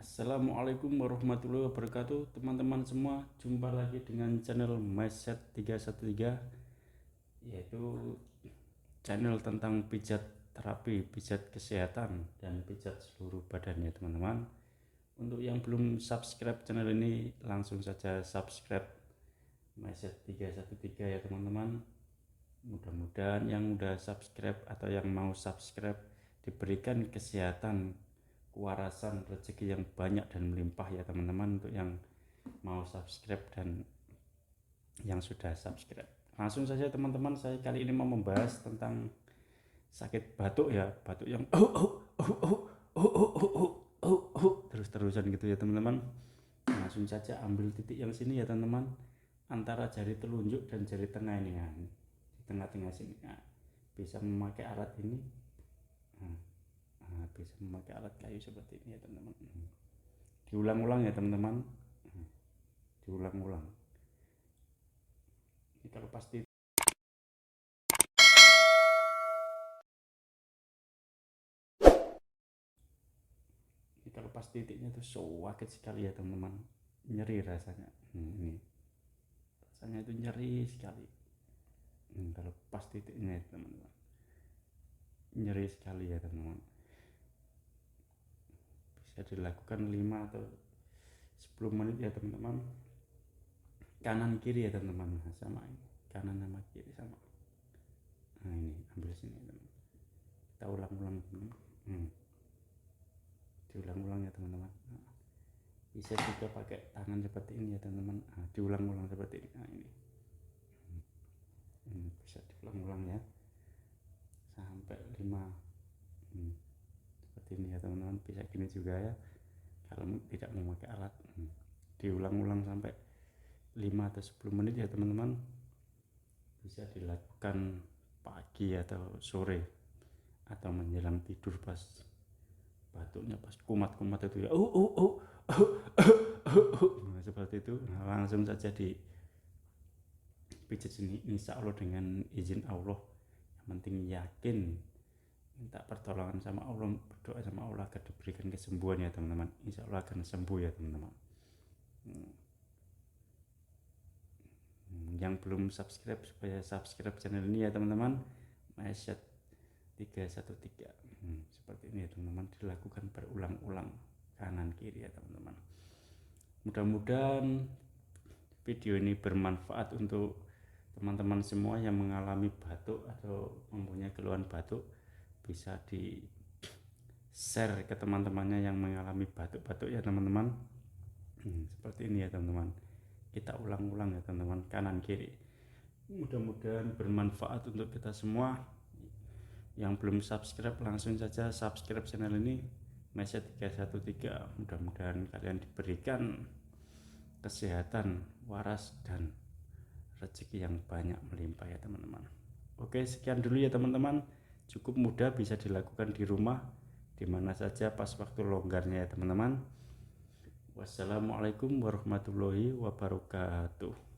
Assalamualaikum warahmatullahi wabarakatuh, teman-teman semua. Jumpa lagi dengan channel Mindset313, yaitu channel tentang pijat terapi, pijat kesehatan, dan pijat seluruh badan ya teman-teman. Untuk yang belum subscribe channel ini, langsung saja subscribe Mindset313 ya teman-teman. Mudah-mudahan yang udah subscribe atau yang mau subscribe diberikan kesehatan, kewarasan, rezeki yang banyak dan melimpah ya teman-teman. Untuk yang mau subscribe dan yang sudah subscribe, langsung saja teman-teman, saya kali ini mau membahas tentang sakit batuk ya, batuk yang terus-terusan gitu ya teman-teman. Langsung saja ambil titik yang sini ya teman-teman, antara jari telunjuk dan jari tengah ini ya, di tengah-tengah sini. Nah, bisa memakai alat ini, bisa memakai alat kayu seperti ini ya teman-teman. Diulang-ulang ya teman-teman, diulang-ulang. Ini kalau pasti titiknya tuh sakit sekali ya teman-teman, nyeri rasanya. Ini rasanya itu nyeri sekali. Kalau pas titiknya ya teman-teman, nyeri sekali ya teman-teman. Bisa dilakukan 5 atau 10 menit ya teman-teman, kanan kiri ya teman-teman. Sama ini, kanan sama kiri sama. Nah ini ambil sini teman-teman, kita ulang-ulang teman-teman. Diulang-ulang ya teman-teman. Bisa juga pakai tangan seperti ini ya teman-teman. Diulang-ulang seperti ini. Ini bisa diulang-ulang ya sampai 5. Seperti ini ya teman-teman. Bisa gini juga ya kalau tidak memakai alat. Diulang-ulang sampai 5 atau 10 menit ya teman-teman. Bisa dilakukan pagi atau sore atau menjelang tidur, pas batuknya pas kumat-kumat itu ya, nah, seperti itu. Nah, langsung saja di pijat sini, insya Allah dengan izin Allah. Yang penting yakin, minta pertolongan sama Allah, berdoa sama Allah agar diberikan kesembuhan ya teman-teman. Insya Allah akan sembuh ya teman-teman. Yang belum subscribe, supaya subscribe channel ini ya teman-teman, Mindset313. Seperti ini ya teman-teman, dilakukan berulang-ulang kanan kiri ya teman-teman. Mudah-mudahan video ini bermanfaat untuk teman-teman semua yang mengalami batuk atau mempunyai keluhan batuk. Bisa di share ke teman-temannya yang mengalami batuk-batuk ya teman-teman. Seperti ini ya teman-teman, kita ulang-ulang ya teman-teman, kanan kiri. Mudah-mudahan bermanfaat untuk kita semua. Yang belum subscribe, langsung saja subscribe channel ini, Mindset313. Mudah-mudahan kalian diberikan kesehatan, waras, dan rezeki yang banyak melimpah ya teman-teman. Oke, sekian dulu ya teman-teman. Cukup mudah, bisa dilakukan di rumah, dimana saja, pas waktu longgarnya ya teman-teman. Wassalamualaikum warahmatullahi wabarakatuh.